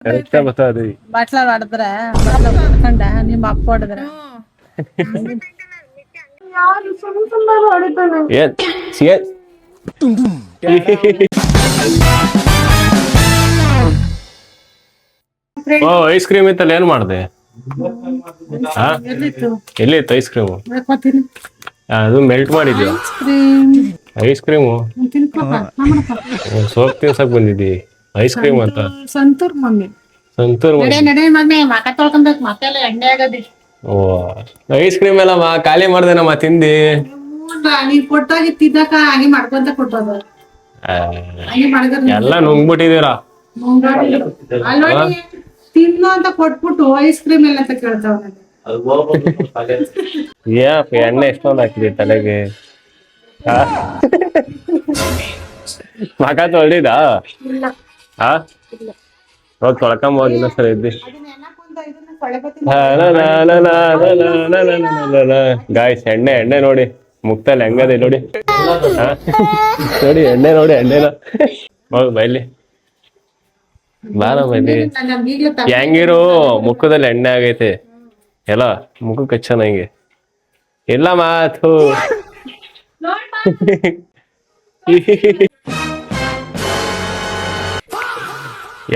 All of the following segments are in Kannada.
ಕರೆಕ್ಟ್ ಬರ್ತದೆ ಬಟ್ಲ ಹೊಡೆದ್ರ ಬಟ್ಲ ಹೊಡ್ಕೊಂಡ ನಿಮ್ಮ ಅಪ್ಪ ಹೊಡೆದ್ರ ಏನ್ ಓ ಐಸ್ ಕ್ರೀಮ್ ಇತ್ತಲ್ಲ ಏನ್ ಮಾಡ್ದೆ ಎಲ್ಲಿತ್ತು ಐಸ್ ಕ್ರೀಮು ಅದು ಮೆಲ್ಟ್ ಮಾಡಿದ್ಯಾ ಐಸ್ ಕ್ರೀಮು ಸೋಪ್ ತಿನ್ಸಕ್ ಬಂದಿದ್ದಿ ಐಸ್ ಕ್ರೀಮ್ ಅಂತ ಸಂತೂರ್ ಮಮ್ಮಿ ಸಂತೂರ್ ನಡೆ ಮಮ್ಮಿ ಮಕ ತೊಳ್ಕೊಬೇಕು ಮತ್ತೆಲ್ಲ ಎಣ್ಣೆ ಆಗದಿ ಓ ಐಸ್ ಕ್ರೀಮ್ ಎಲ್ಲ ಖಾಲಿ ಮಾಡ್ದೇನಮ್ಮ ತಿಂದಿ ನೀವ್ ಕೊಟ್ಟಾಗ ತಿನ್ನಕ ಹಾಗೆ ಮಾಡ್ಕೊಂತ ಕೊಟ್ಟದ ಎಲ್ಲ ನುಂಗ್ಬಿಟ್ಟಿದೀರಾ ಅಲ್ಲಿ ತಿನ್ನು ಅಂತ ಕೊಟ್ಬಿಟ್ಟು ಐಸ್ ಕ್ರೀಮ್ ಎಲ್ಲ ಅಂತ ಕೇಳ್ತಾವ ಎಣ್ಣೆ ಎಷ್ಟೊಂದು ಹಾಕಿದಿ ತಲೆಗೆ ಮಕ ತೊಳ್ದಿದಾ ಹಾ ಹೋಗ್ ತೊಳ್ಕೊಂಬೋದು ಇನ್ನೊಂದ್ಸಲ ಇದ್ದಿ ಗಾಯ್ಸ್ ಎಣ್ಣೆ ಎಣ್ಣೆ ನೋಡಿ ಮುಕ್ತಲ್ಲಿ ಹೆಂಗದೆ ನೋಡಿ ನೋಡಿ ಎಣ್ಣೆ ನೋಡಿ ಎಣ್ಣೆನ ಹೋಗ್ ಬೈಲಿ ಬಾರ ಬೈಲಿ ಹೆಂಗಿರು ಮುಖದಲ್ಲಿ ಎಣ್ಣೆ ಆಗೈತೆ ಎಲ್ಲ ಮುಖಕ್ಕೆ ಹಚ್ಚನ ಹಿಂಗೆ ಇಲ್ಲ ಮಾತು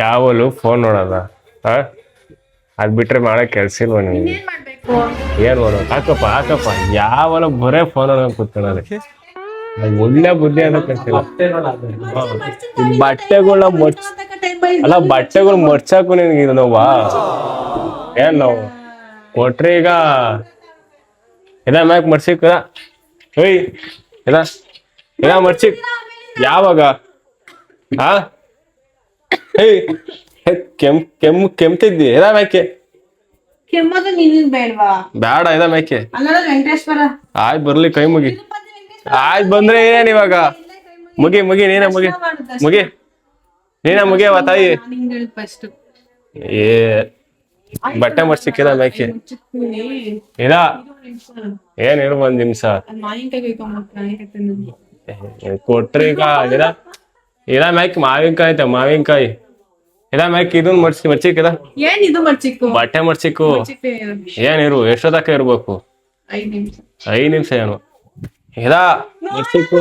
ಯಾವಲು ಫೋನ್ ನೋಡೋದ ಅದ್ ಬಿಟ್ರೆ ಮಾಡಕ್ ಕೆಲ್ಸ ಇಲ್ವ ನಿಮ್ಗೆ ಏನ್ ಮಾಡೋದು ಹಾಕಪ್ಪ ಯಾವಲ್ಲ ಬರೇ ಫೋನ್ ನೋಡಕ್ ಕೂತ್ಕೊಳ್ಳೋದು ಒಳ್ಳೆ ಬುದ್ಧಿ ಅನ್ನೋ ಕೆಲ್ಸಿಲ್ಲ ಬಟ್ಟೆಗಳ ಅಲ್ಲ ಬಟ್ಟೆಗಳು ಮಡ್ಚಾಕು ನಿನ್ಗೆ ಇದು ನೋವಾ ಏನ್ ನಾವು ಕೊಟ್ರಿ ಈಗ ಇದ ಮ್ಯಾಕ್ ಮಡ್ಸಿಕ್ ಏಯ್ ಇದ ಮಡ್ಸಿಕ್ ಯಾವಾಗ ಹಾ ಏಯ್ ಕೆಮ್ತಿದ್ದಿ ಇದ ಮ್ಯಾಕೆ ಕೆಮ್ಮದು ನೀನ್ ಬೇಡವಾ ಬೇಡ ಇದ ಮ್ಯಾಕೆ ಅಲ್ಲ ವೆಂಕಟೇಶ್ವರ ಆಯ್ತು ಬರ್ಲಿ ಕೈ ಮುಗಿ ಆಯ್ತು ಬಂದ್ರೆ ಏನೇನ್ ಇವಾಗ ಮುಗಿ ನೀನೇ ಮುಗಿಯವ ತಾಯಿ ಏ ಬಟ್ಟೆ ಮಡ್ಸಿಕ್ಕಿದ ಮ್ಯಾಕೆ ಇದ ಏನಿರು ಒಂದ್ ನಿಮಿಷ ಕೊಟ್ರಿ ಈಗ ಇದ ಮ್ಯಾಕ್ ಮಾವಿನಕಾಯಿ ಇದ ಮ್ಯಾಕ್ ಇದನ್ ಮಡ್ಸಿಕ್ಕಿದ ಏನ್ ಇದು ಮಡ್ಚಿಕ್ಕು ಬಟ್ಟೆ ಮಡ್ಸಿಕ್ಕು ಏನಿರು ಎಷ್ಟೊತ್ತಕ ಇರ್ಬೇಕು 5 ನಿಮಿಷ ಏನು ಇದ ಮಡ್ಸಿಕ್ಕು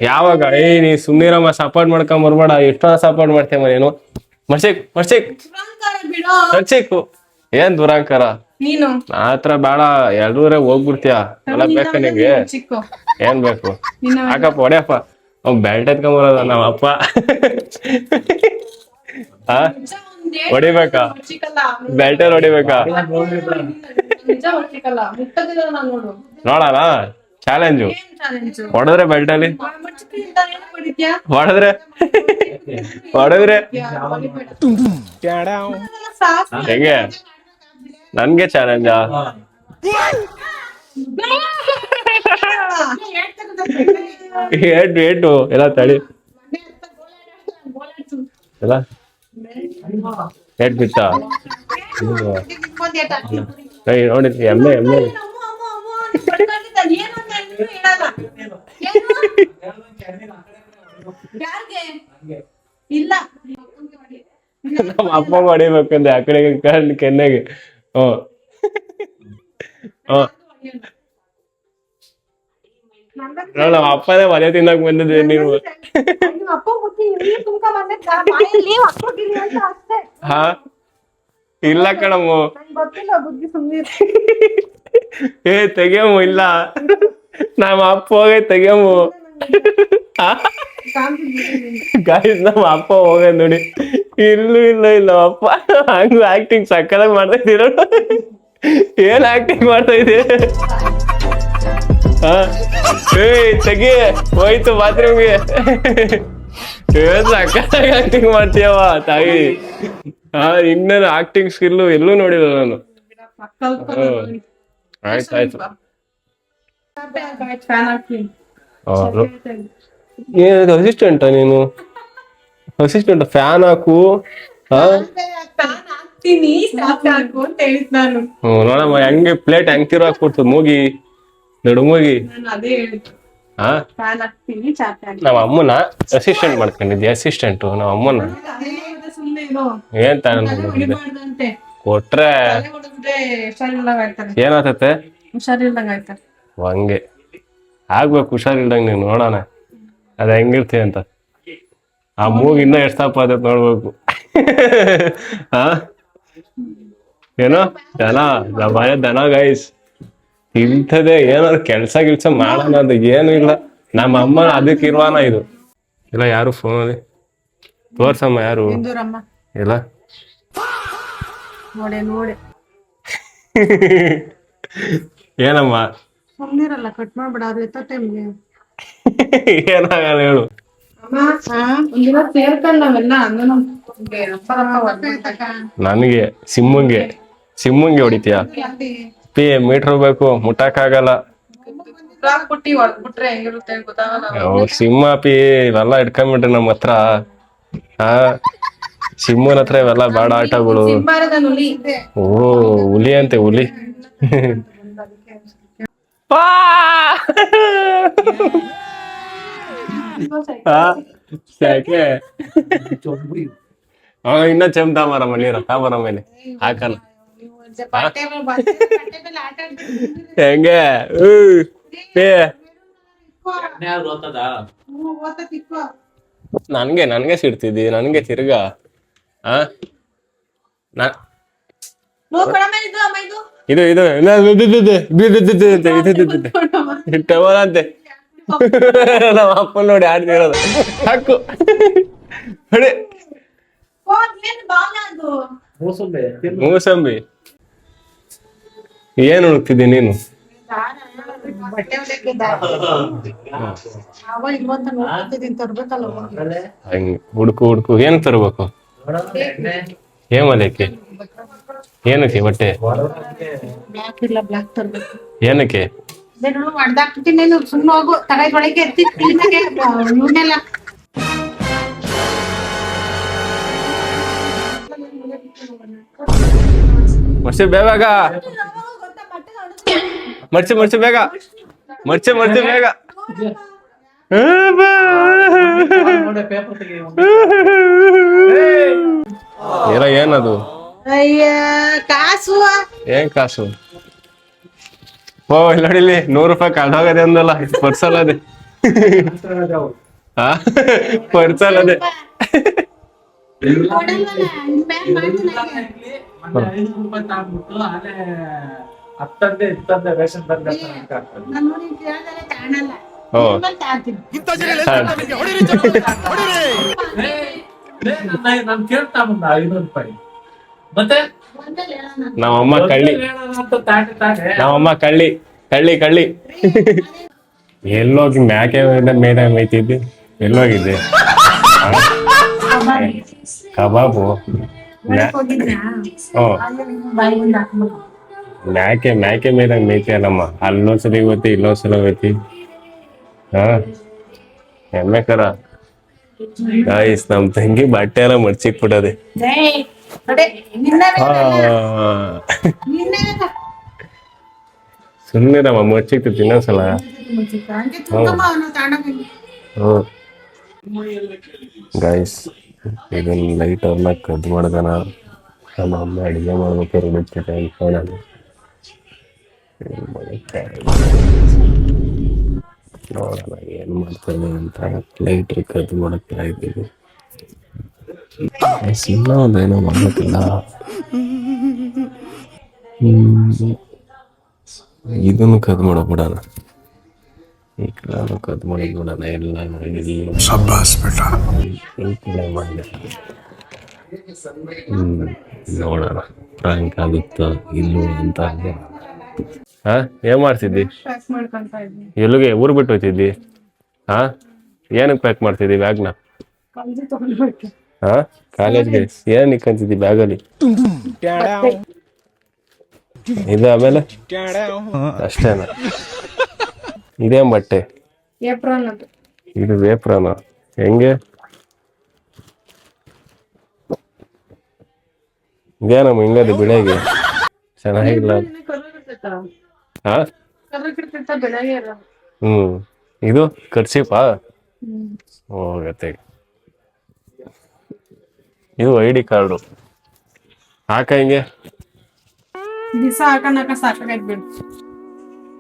ಯಾವಾಗ ನೀ ಸುಮ್ನಿರಮ್ಮ ಸಪೋರ್ಟ್ ಮಾಡ್ಕೊಂಡ್ ಬರ್ಬೇಡ ಎಷ್ಟೊಂದ ಸಪೋರ್ಟ್ ಮಾಡ್ತೇವ ನೀನು ಮಡ್ಸಿಕ್ಕು ಏನ್ ದುರಂಕಾರ ನೀನು ಆತ್ರ ಬೇಡ ಎಲ್ರೂರೇ ಹೋಗ್ಬಿಡ್ತೀಯ ಎಲ್ಲ ಬೇಕ ನಿಂಗೆ ಏನ್ ಬೇಕು ಹಾಕಪ್ಪ ಹೊಡ್ಯಪ್ಪ ಬೆಲ್ಟ್ ಎತ್ಕೊಂಬರೋದ ನಮ್ಮ ಅಪ್ಪ ಹೊಡಿಬೇಕಾ ಬೆಲ್ಟಲ್ಲಿ ಹೊಡಿಬೇಕಾ ನೋಡೋಣ ಚಾಲೆಂಜು ಹೊಡೆದ್ರೆ ಬೆಲ್ಟಲ್ಲಿ ಹೊಡೆದ್ರೆ ಹೆಂಗೆ ನನ್ಗೆ ಚಾಲೆಂಜಾ ಏಟು ಎಲ್ಲ ತಳಿ ಎಲ್ಲ ಏಟ್ ಬಿಟ್ಟ ನೋಡಿ ಎಮ್ಮೆ ಇಲ್ಲ ನಮ್ಮ ಅಪ್ಪ ಹೊಡಿಬೇಕಂದ್ರೆ ಆ ಕಡೆಗೆ ಕಣ್ಣು ಕೆನ್ನೆಗೆ ನಮ್ಮ ಅಪ್ಪನೇ ಮನೆ ತಿನ್ನಕ್ ಬಂದಿದ್ವಿ ನೀವು ಹಾ ಇಲ್ಲ ಕಣಮ್ಮ ಏ ತೆಗಿಯಮ್ಮ ಇಲ್ಲ ನಮ್ಮ ಅಪ್ಪ ಹೋಗೈ ತೆಗಿಯಮ್ಮ ಗಾಯ್ಸ್ ನಮ್ಮ ಅಪ್ಪ ಹೋಗ ನೋಡಿ ಇಲ್ಲ ಅಪ್ಪ ಹಂಗ ಆಕ್ಟಿಂಗ್ ಸಕ್ಕದಾಗ ಮಾಡ್ತಾ ಇದ್ದೀರ ಏನ್ ಆಕ್ಟಿಂಗ್ ಮಾಡ್ತಾ ಇದ್ದೀ ಏಯ್ ತೆಗಿ ಹೋಯ್ತು ಬಾತ್ರೂಮ್ಗೆ ಸಕ್ಕದಾಗ ಆಕ್ಟಿಂಗ್ ಮಾಡ್ತೀಯವ ತಾಯಿ ಇನ್ನೇನು ಆಕ್ಟಿಂಗ್ ಸ್ಕಿಲ್ ಎಲ್ಲೂ ನೋಡಿಲ್ಲ ನಾನು ಆಯ್ತಾಯ್ತು ಏನ್ ಅಸಿಸ್ಟೆಂಟ ನೀನು ಅಸಿಸ್ಟೆಂಟ್ ಫ್ಯಾನ್ ಹಾಕು ನೋಡಮ್ಮ ಹೆಂಗೆ ಪ್ಲೇಟ್ ಹೆಂಗ್ ತಿರು ಹಾಕ್ಬಿಡ್ತದ ಮೂಗಿ ನಡುಮೂಗಿ ನಮ್ಮ ಅಮ್ಮನ ಅಸಿಸ್ಟೆಂಟ್ ಮಾಡ್ಕೊಂಡಿದ್ದೆ ಅಸಿಸ್ಟೆಂಟ್ ನಮ್ಮ ಅಮ್ಮನ ಇದು ಏನ್ ತಾನೇ ತಲೆ ಹೊಡಿಬಾರ್ದಂತೆ. ಕೊಟ್ರೆ ತಲೆ ಹೊಡೆದ್ರೆ ಹುಷಾರಿಲ್ದಂಗ ಆಯ್ತಾರೆ. ಏನಾಗ್ತತೆ ಹುಷಾರಿಲ್ದಂಗ ಆಯ್ತಾರೆ. ಹಂಗೆ ಆಗ್ಬೇಕು ಹುಷಾರಿಲ್ದಂಗ ನೀನು ನೋಡೋಣ ಅದ್ ಹೆಂಗಿರ್ತೀಯ ಅಂತ. ಆ ಮೂಗ್ ಇನ್ನ ಎಷ್ಟಪ್ಪ ಅದ ನೋಡ್ಬೇಕು. ಹಾ ಏನೋ ದನ ದನ ಗೈಸ್ ಇಂಥದೇ ಏನಾದ್ರು ಕೆಲ್ಸ ಗಿಲ್ಸ ಮಾಡೋಣ ಅದು ಏನು ಇಲ್ಲ. ನಮ್ಮ ಅಮ್ಮ ಅದಕ್ಕೆ ಇರ್ವಾನ ಇದು ಇಲ್ಲ. ಯಾರು ಫೋನಲ್ಲಿ ತೋರ್ಸಮ್ಮ ಯಾರು ಇಂದೂರಮ್ಮ ಇಲ್ಲ. ನೋಡಿ ಏನಮ್ಮ ಸುಮ್ನಿರಲ್ಲ, ಕಟ್ ಮಾಡ್ಬೇಡ. ಅವ್ರು ಎತ್ತ ಟೈಮ್ಗೆ ಏನಾಗಲ್ಲ ಹೇಳು. ಒಂದಿನ ಸೇರ್ಕೊಂಡ್ ನಾವೆಲ್ಲ ನನಗೆ ಸಿಮ್ಮಂಗೆ ಹೊಡಿತೀಯ ಪಿ ಮೀಟ್ರ್ ಬೇಕು ಮುಟ್ಟಕ್ಕಾಗಲ್ಲ. ಹೊಡ್ಬಿಟ್ರೆ ಹೆಂಗಿರುತ್ತೆ ಗೊತ್ತಾಗಲ್ಲ. ಸಿಂಹ ಪಿ ಇವೆಲ್ಲ ಇಟ್ಕೊಂಡ್ಬಿಟ್ರಿ ನಮ್ಮ ಹತ್ರ. ಹಾ ಸಿಂಹನ ಹತ್ರ ಇವೆಲ್ಲ ಬಾಡ ಆಟಗಳು. ಓ ಹುಲಿ ಅಂತೆ ಹುಲಿ. ಇನ್ನ ಚಮಟ ಮಾರಮ್ಮ ನೀರ ತಾಮರ ಮೇಲೆ ಹಾಕಲ್ಲ ಹೆಂಗೆ ನನ್ಗೆ ಸಿಡ್ತಿದ್ದಿ ನನ್ಗೆ ತಿರ್ಗ ಇದು ಅಂತೆ ನಮ್ಮ ಅಪ್ಪ ನೋಡಿ ಆಡ್ತಿರೋದು ಹಾಕು ಹೊಡೆ ಮೂಸಂಬಿ ಏನ್ ಹುಡುಕ್ತಿದ್ದಿ ನೀನು? ಹಂಗೆ ಹುಡುಕು ಏನ್ ತರ್ಬೇಕು? ಏನ್ ಮಲಕ್ಕೆ ಏನಕ್ಕೆ ಬಟ್ಟೆ ಏನಕ್ಕೆ? ಸುಮ್ಮನೆ ಹೋಗು ತಗೊಳಗೆ ಎತ್ತಿ ಇವನ್ನೆಲ್ಲ ಮರ್ಚಿ ಬೇಗ ಮರ್ಚಿ ಬೇಗ ಮರ್ಚಿ ಬೇಗ. ಏನದು? ಕಾಸು ಏನ್ ಕಾಸು? ಓ ಇಲ್ಲ ನೋಡಿಲಿ 100 ರೂಪಾಯಿ ಕಳ್ದೋಗದೆ ಅಂದಲ್ಲ ಪರ್ಸಲ್ ಅದೇ. ಪರ್ಸಲ್ ಅದೇ. ನಮ್ಮಮ್ಮ ಕಳ್ಳಿ ಎಲ್ಲೋಗಿ ಮ್ಯಾಕೆ ಮೇಲೆ ಮೈತಿದ್ದೆ ಎಲ್ಲೋಗಿದ್ದೆ? ಕಬಾಬು ಮ್ಯಾಕೆ ಮೇಲೆ ಮೇಯ್ತಿ ಅಲ್ಲಮ್ಮ. ಅಲ್ಲೊಂದ್ಸಲ ಹೋಯ್ತಿ ಇಲ್ಲೊಂದ್ಸಲ ಹೋಯ್ತಿ. ಹಾ ಎಮ್ಮೆ ಕರ ಗಾಯ್ಸ್ ನಮ್ ತಂಗಿ ಬಟ್ಟೆ ಎಲ್ಲ ಮಡ್ಚಿಕ್ಬಿಡದೆ. ಸುಮ್ಮನಿರಮ್ಮ ಮಡ್ಚಿಕ್ತಿತ್ತು ಇನ್ನೊಂದ್ಸಲ. ಗೈಸ್ ಇದನ್ನ ಲೈಟ್ ಅವ್ರನ್ನ ಕದ್ ಮಾಡ್ದನ ನಮ್ಮ ಅಮ್ಮ ಅಡಿಗೆ ಮಾಡ್ಬೇಕಾದ್ರೆ ಬಿಡ್ತಿದ್ದೆ ಅನ್ಕೊಂಡಾನೆ. ನೋಡೋಣ ಏನ್ ಮಾಡ್ತಾನೆ ಅಂತ ಲೈಟ್ ಕದ್ ಮಾಡಕ್ತಾ ಇದ್ದೀವಿ. ಸಿನಿಮಾ ಒಂದೇನೋ ಮಾಡಕ್ಕಿಲ್ಲ. ಇದನ್ನು ಕದ್ ಮಾಡಬಿಡೋಣ. ಈ ಕಡೆ ಕದ್ ಮಾಡಿಬಿಡೋಣ ಎಲ್ಲ ಮಾಡಿದೆ. ನೋಡೋಣ ಪ್ರಾಂಕ್ ಆಗುತ್ತೋ ಇಲ್ಲೋ ಅಂತ. ಹಾ ಏನ್ ಮಾಡ್ತಿದ್ದಿ? ಎಲ್ಲಿಗೆ ಊರ್ ಬಿಟ್ಟು ಹೋಗ್ತಿದ್ದಿ? ಹಾ ಏನಕ್ಕೆ ಪ್ಯಾಕ್ ಮಾಡ್ತಿದ್ದಿ ಬ್ಯಾಗ್ನ? ಹಾ ಕಾಲೇಜ್ಗೆ ಏನ್ ಇಕ್ಕಂತಿದ್ದಿ ಬ್ಯಾಗಲ್ಲಿ? ಇದು ಆಮೇಲೆ ಅಷ್ಟೇನಾ? ಇದೇನ್ ಬಟ್ಟೆ? ಇದು ವೇಪ್ರಾನ ಹೆಂಗೆ? ಇದೇನಮ್ಮ ಹಿಂಗದೆ ಬೆಳೆಗೆ ಚೆನ್ನಾಗಿಲ್ಲ. ಹಾ ಇದು ಕರ್ಚಿಪಾ ಹೋಗತ್ತೆ. ಇದು ID ಕಾರ್ಡು ಹಾಕ ಹಿಂಗೆ ದಿವಸ ಹಾಕಣಕ ಸಾಕಾಗೈತ್ ಬಿಡು.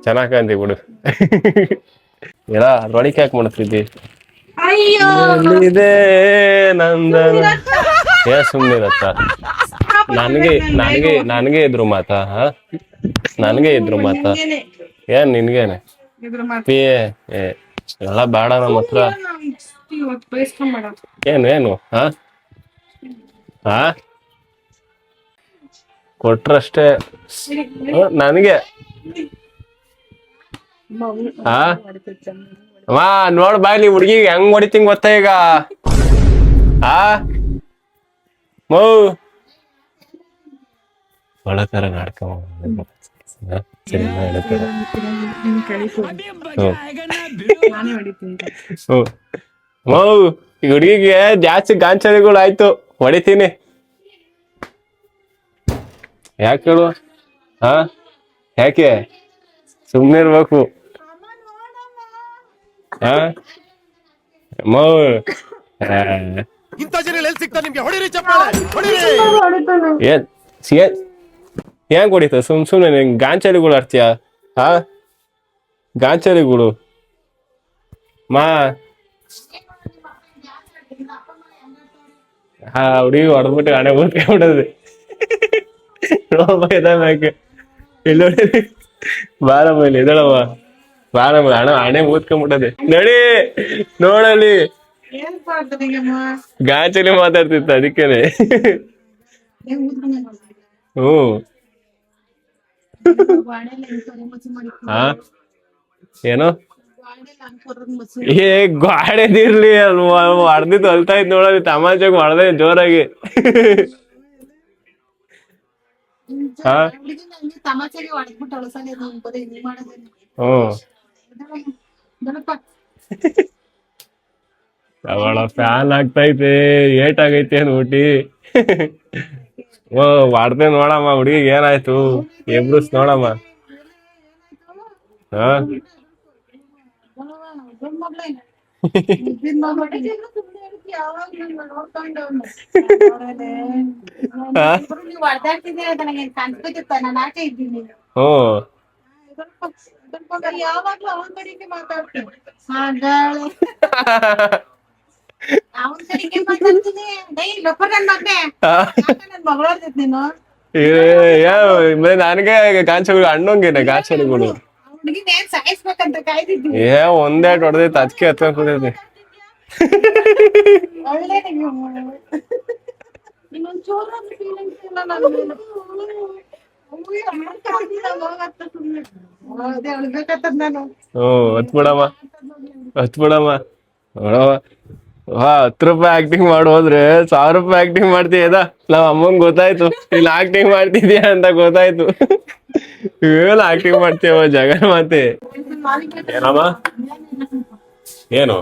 ಚೆನ್ನಾಗ್ ಅಂದಿ ಬಿಡು. ಎಲ್ಲ ಅದ್ರೊಳಗೆ ಯಾಕೆ ಮಾಡ್ತಿದ್ದಿ? ಅಯ್ಯೋ ಇದೆ ನಂದನ ಸುಮ್ನಿರತ್ತ. ನನಗೆ ಇದ್ರು ಮಾತಾ ನನಗೆ ಇದ್ರು ಮಾತಾ ಏನ್ ನಿನ್ಗೇನೆ ಇದ್ರ ಮಾತು ಪಿ ಎಲ್ಲ ಬೇಡ ನಮ್ಮ ಹತ್ರ. ಇವತ್ತು ಬಯಸ್ಕೊಂಬೇಡ. ಏನು ಕೊಟ್ರಷ್ಟೇ ನನಗೆ. ಅಮ್ಮ ನೋಡ್ ಬಾಯ್ಲಿ ಹುಡ್ಗಿಗೆ ಹೆಂಗ್ ಹೊಡಿತೀನಿ ಗೊತ್ತಾ ಈಗ. ಮೌ ಒಳತರ ನಾಟಕ ಸರಿ ಹೇಳ್ತಾರೆ. ನಾನೇ ಹೊಡಿತೀನಿ. ಮೌ ಈ ಹುಡ್ಗಿಗೆ ಜಾಸ್ತಿ ಗಾಂಚಲಿಗಳು ಆಯ್ತು, ಹೊಡಿತೀನಿ. ಯಾಕೆ ಹೇಳು? ಯಾಕೆ ಸುಮ್ನೆ ಇರ್ಬೇಕು? ಮೌ ಏನ್ ಹೊಡಿತ ಸುಮ್ನೆ ಗಾಂಚಲಿಗಳು ಆಡ್ತೀಯ? ಗಾಂಚಲಿಗಳು ಮಾ ಹುಡುಗಿ ಹೊಡೆದ್ಬಿಟ್ಟು ಹಣೆ ಊದ್ಕೊಂಡ್ಬಿಡೋದು. ಇಲ್ಲ ಬಾರಮ್ಮ ಇಲ್ಲಿ ಎದಳವ್ವ, ಬಾರಮ್ಮ ಹಣೆ ಊದ್ಕೊಂಡ್ಬಿಟ್ಟದೆ. ನಡಿ ನೋಡಲಿ ಗಾಂಚಲಿ ಮಾತಾಡ್ತಿತ್ತು ಅದಕ್ಕೇನೆ. ಏನು ಗಾಡೆದಿರ್ಲಿ ಹೊಡೆದಿದ್ದು ಹೊಲ್ತಾ ಇದ್ ನೋಡಲಿ ತಮಾಷೆಗೆ ಹೊಡೆದೆ ಜೋರಾಗಿ. ಅವಳ ಫ್ಯಾನ್ ಆಗ್ತೈತೆ, ಏಟ್ ಆಗೈತೆ ಏನ್ ಊಟಿ. ಹೊಡ್ದೆ ನೋಡಮ್ಮ ಹುಡುಗಿಗೆ ಏನಾಯ್ತು ಎಬ್ರುಸ್ ನೋಡಮ್ಮ. ನನಗೆ ಗಾಂಚಲಿಗಳು ಅಣ್ಣಂಗೇನೆ ಗಾಂಚಲಿಗಳು ಒಂದೇಟ್ ಹೊಡೆದೈತೆ ಅದಕ್ಕೆ ಹತ್ಕೊಂಡ್ ಕೂತೈತಿ. ಹತ್ಬಿಡಮ್ಮ ಹತ್ಬಿಡಮ್ಮ ನೋಡವ. 10 ರೂಪಾಯಿ ಆಕ್ಟಿಂಗ್ ಮಾಡಿ ಹೋದ್ರೆ 1000 ರೂಪಾಯಿ ಆಕ್ಟಿಂಗ್ ಮಾಡ್ತೀಯದ. ನಾವ್ ಅಮ್ಮಂಗ್ ಗೊತ್ತಾಯ್ತು ಇಲ್ಲಿ ಆಕ್ಟಿಂಗ್ ಮಾಡ್ತಿದ್ಯಾ ಅಂತ ಗೊತ್ತಾಯ್ತು. ಏನು ಆಕ್ಟಿಂಗ್ ಮಾಡ್ತೀವ ಜಗನ್ ಮಾತೆ. ಏನಮ್ಮ ಏನು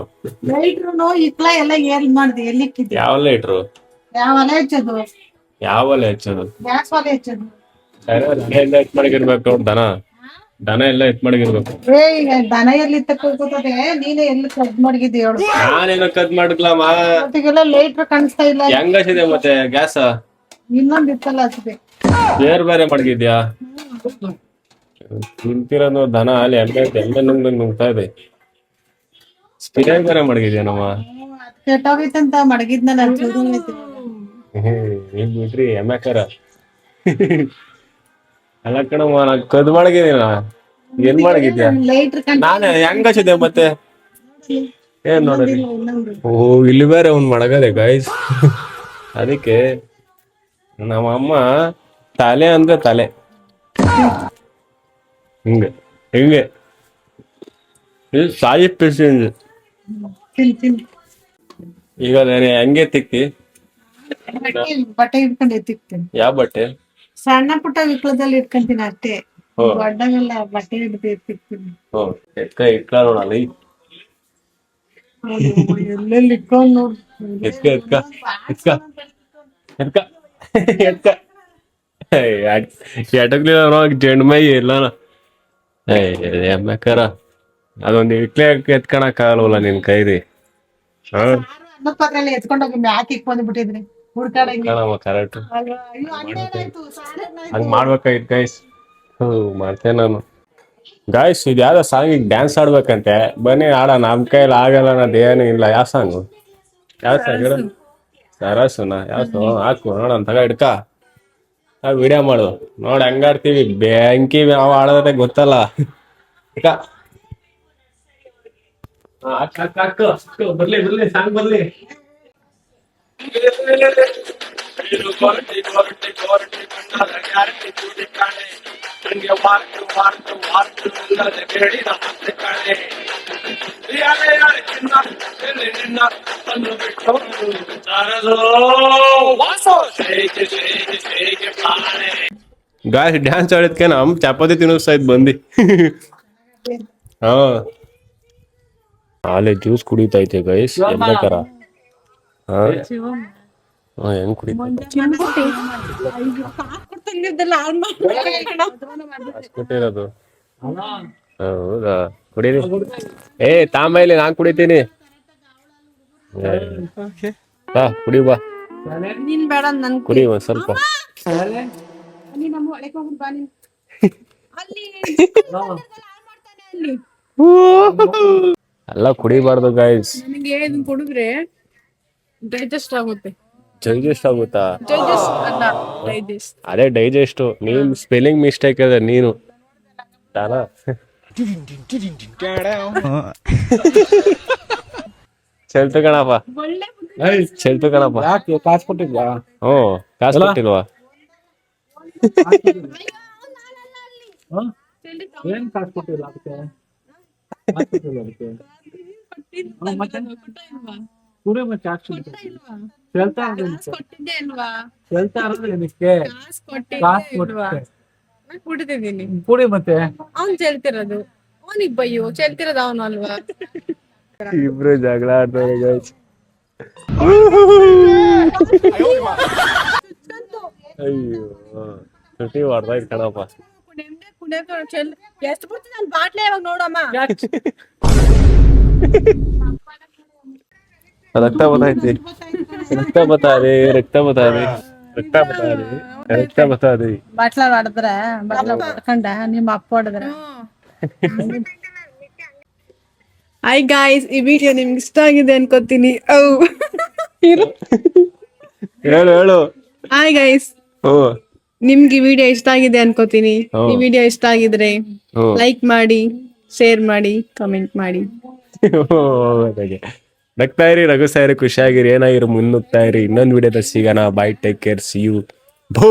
ಯಾವ ಲೈಟ್ರು ಯಾವ ಹೆಚ್ಚೋದು ಎಲ್ಲ ಎತ್ ಮಾಡಿರ್ಬೇಕು ನೋಡ್. ದನ ಎಲ್ಲ ಎತ್ ಮಾಡಿರ್ಬೇಕು. ದನ ಎಲ್ಲಿ ತಕ್ಕೋತದೆ ನೀನೇ ಎಲ್ಲಿ ಕದ್ ಮಡಗಿದ್ದಿ ಹೇಳು. ನಾನೇನೋ ಕದ್ ಮಾಡ್ಲಮ್ಮ. ಲೈಟ್ರ್ ಕಾಣಿಸ್ತಾ ಇಲ್ಲ. ಹೆಂಗ್ ಹಚ್ಚಿದೆ ಮತ್ತೆ ಗ್ಯಾಸ? ಇನ್ನೊಂದ್ ಇತ್ತಲ್ಲ ಹಚ್ಚಿದೆ. ಬೇರೆ ಮಡಗಿದ್ಯಾ? ತಿಂತಿರೋದು ದನ ಅಲ್ಲಿ ಎಮ್ಮೆ ನುಂಗ್ತಾ ಇದೆ. ಸ್ಪಿರಿಯಾಗಿ ಬೇರೆ ಮಡಗಿದ್ಯಾನಮ್ಮ. ಕೆಟ್ಟೋಗೈತಂತ ಮಡಗಿದ್ನಲ್ಲ. ನೀನ್ ಬಿಟ್ರಿ ಎಮ್ಮೆಕರ ಅಲ್ಲ ಕಣಮ್ಮ. ನಾ ಕದ್ ಮಡಗಿದೀನ ಏನ್ ಮಡಗಿದ್ಯಾ? ನಾನು ಹೆಂಗ್ ಹಚ್ಚಿದೆ ಮತ್ತೆ ಏನ್ ನೋಡ್ರಿ. ಇಲ್ಲಿ ಬೇರೆ ಒಂದ್ ಮಡಗದೆ ಗೈಸ್. ಅದಕ್ಕೆ ನಮ್ಮಮ್ಮ ತಲೆ ಅಂದ್ರೆ ತಲೆ ಹಿಂಗೆ ಹಿಂಗೆ ಸಾಯಿ ಪಿಸಿ. ಈಗ ಹೆಂಗೆ ತಿಕ್ತಿ? ಬಟ್ಟೆ ಇಟ್ಕೊಂಡು ಎತ್ತಿಕ್ತೀನಿ. ಯಾವ ಬಟ್ಟೆ? ಸಣ್ಣ ಪುಟ್ಟ ವಿಕ್ಲದಲ್ಲಿ ಇಟ್ಕೊಂತೀನಿ ಅಷ್ಟೇ. ದೊಡ್ಡವೆಲ್ಲ ಬಟ್ಟೆ ಹಿಡಿದು ಎತ್ತಿಕ್ತೀನಿ. ಇಟ್ಲ ನೋಡಲ್ಲ ಎಲ್ಲೆಲ್ಲಿ ಇಟ್ಕೊಂಡ್ ನೋಡ್. ಎಟಕ್ಲಿಲ್ಲ ಜಂಡ್ ಮೈ ಇಲ್ಲ ಎಮ್ಮೆಕರ. ಅದೊಂದು ಇಟ್ಲೆ ಎತ್ಕೊಳಕ್ ಆಗಲ್ವಲ್ಲ ನಿನ್ ಕೈರಿ. ಅನ್ನದ ಪಾತ್ರೆಯಲ್ಲಿ ಎತ್ಕೊಂಡೋಗಿ ಮ್ಯಾಕ್ ಇಕ್ ಬಂದ್ಬಿಟ್ಟಿದ್ರಿ. ಹುಡ್ಕಾಡಂಗೆ ಕಣಮ್ಮ ಕರೆಕ್ಟ್ ಅಲ್ವಾ? ಅಯ್ಯೋ ಹನ್ನೆರಡಾಯ್ತು, ಸಾಡೆ ಹನ್ನೆರಡು. ಹಂಗ್ ಮಾಡ್ಬೇಕಾಗಿತ್ತು ಗೈಸ್. ಮಾಡ್ತೇನೆ ನಾನು. ಗಾಯ್ಸ್ ಇದು ಯಾವ್ದೋ ಸಾಂಗಿಗೆ ಡ್ಯಾನ್ಸ್ ಆಡ್ಬೇಕಂತೆ, ಬನ್ನಿ ಆಡ. ನಮ್ ಕೈಯಲ್ಲಿ ಆಗಲ್ಲ, ಅದೇನು ಇಲ್ಲ. ಯಾವ ಸಾಂಗು? ಯಾವ ಸಾಂಗ್ ಹೇಳು? ಸರಸುನ ಯಾವ ಸಾಂಗ್? ಹಾಕು ನೋಡೋಣ, ತಗ ಹಿಡ್ಕ ವಿಡಿಯೋ ಮಾಡು ನೋಡಿ ಹೆಂಗಾಡ್ತೀವಿ. ಬೆಂಕಿ ನಾವು ಆಡೋದೇ ಗೊತ್ತಲ್ಲ. ಹಿಡ್ಕ. ಬರ್ಲಿ ಬರ್ಲಿ ಸಾಂಗ್ ಬರ್ಲಿ. ಗಾಯ್ಸ್ ಡ್ಯಾನ್ಸ್ ಆಡಿದ್ಕೆ ನಮ್ ಚಪಾತಿ ತಿನ್ನಿಸ್ತಾ ಇದ್ ಬಂದಿ. ಹಾ ಹಾಲೆ ಜ್ಯೂಸ್ ಕುಡಿತೈತೆ ಗೈಸ್. ಎಲ್ಬೇಕಾರ ಹೆಂಗ್ ಕುಡಿತಿರೋದು? ಹೌದಾ, ಕುಡೀರಿ. ತಾಂಬೈಲಿ ನಾನ್ ಕುಡಿತೀನಿ. ಬಾ ಕುಡಿ, ಬಾ ನೀನ್ ಬೇಡ, ನನ್ ಕುಡಿ ಒಂದ್ ಸ್ವಲ್ಪ. ಎಲ್ಲ ಕುಡಿಬಾರ್ದು ಗೈಸ್. ನನಗೆ ಇದನ್ನ ಕುಡಿದ್ರೆ ಡೈಜೆಸ್ಟ್ ಆಗುತ್ತೆ. ಡೈಜೆಸ್ಟ್ ಆಗುತ್ತಾ? ಡೈಜೆಸ್ಟ್ ಅಲ್ಲ, ಡೈಜೆಸ್ಟ್. ಅದೇ ಡೈಜೆಸ್ಟ್. ನೀನ್ ಸ್ಪೆಲ್ಲಿಂಗ್ ಮಿಸ್ಟೇಕ್ ಇದೆ ನೀನು. ತಾನಾ? ಚೆಲ್ತು ಕಣಪ್ಪ, ಚೆಲ್ತು ಕಣಪ್ಪ. ಕಾಸು ಕೊಟ್ಟಿದ್ವಾ? ಕಾಸು ಕೊಟ್ಟಿಲ್ವಾ? ಏನ್ ಕಾಸು ಕೊಟ್ಟಿಲ್ಲ ಅದಕ್ಕೆ? ಕುಡಿ ಮತ್ತೆ ಹೇಳ್ತಾ ಇರೋದಕ್ಕೆ ಕಾಸು ಕೊಟ್ಟೆ. ಕುಡಿತಿದ್ದೀನಿ. ಕುಡಿ ಮತ್ತೆ. ಅವ್ನ್ ಚೆಲ್ತಿರೋದು, ಅವನಿಗೆ ಬಯ್ಯೋ. ಚೆಲ್ತಿರೋದು ಅವನು ಅಲ್ವಾ? ಇಬ್ರು ಜಗಳ ಆಡ್ತಾರೆ ಗೈಸ್. ಅಯ್ಯೋ ತುಟಿ ಹೊಡ್ದಾಯ್ತು ಕಣಪ್ಪ. ಎಷ್ಟು ಬರ್ತೀನಿ ನಾನು ಬಾಟ್ಲೆ ಇವಾಗ ನೋಡಮ್ಮ. ರಕ್ತ ಬತ್ತೈತಿ, ರಕ್ತ ಬತ್ತಾದೆ, ರಕ್ತ ಬತ್ತಾದೆ, ರಕ್ತ ಬತ್ತಾದೆ, ರಕ್ತ ಬತ್ತಾದೆ. ಬಾಟ್ಲ ಹೊಡೆದ್ರೆ ಬಾಟ್ಲ ಹೊಡ್ಕೊಂಡ ನಿಮ್ಮ ಅಪ್ಪ ಹೊಡೆದ್ರೆ. ಹಾಯ್ ಗಾಯ್ಸ್, ಈ ವಿಡಿಯೋ ನಿಮ್ಗೆ ಇಷ್ಟ ಆಗಿದೆ ಅನ್ಕೋತೀನಿ. ಹೇಳು ಹೇಳು. ಹಾಯ್ ಗೈಸ್, ನಿಮ್ಗೆ ಈ ವಿಡಿಯೋ ಇಷ್ಟ ಆಗಿದೆ ಅನ್ಕೋತೀನಿ. ಈ ವಿಡಿಯೋ ಇಷ್ಟ ಆಗಿದ್ರೆ ಲೈಕ್ ಮಾಡಿ, ಶೇರ್ ಮಾಡಿ, ಕಮೆಂಟ್ ಮಾಡಿ. ನಗ್ತಾ ಇರಿ, ನಗುಸ್ತಾ ಇರಿ, ಖುಷಿಯಾಗಿರಿ, ಏನಾಗಿರಿ, ಮುನ್ನುಗ್ತಾ ಇರಿ. ಇನ್ನೊಂದು ವಿಡಿಯೋದಲ್ಲಿ ಸಿಗೋಣ. Bye, take care, see you. ಭೂ.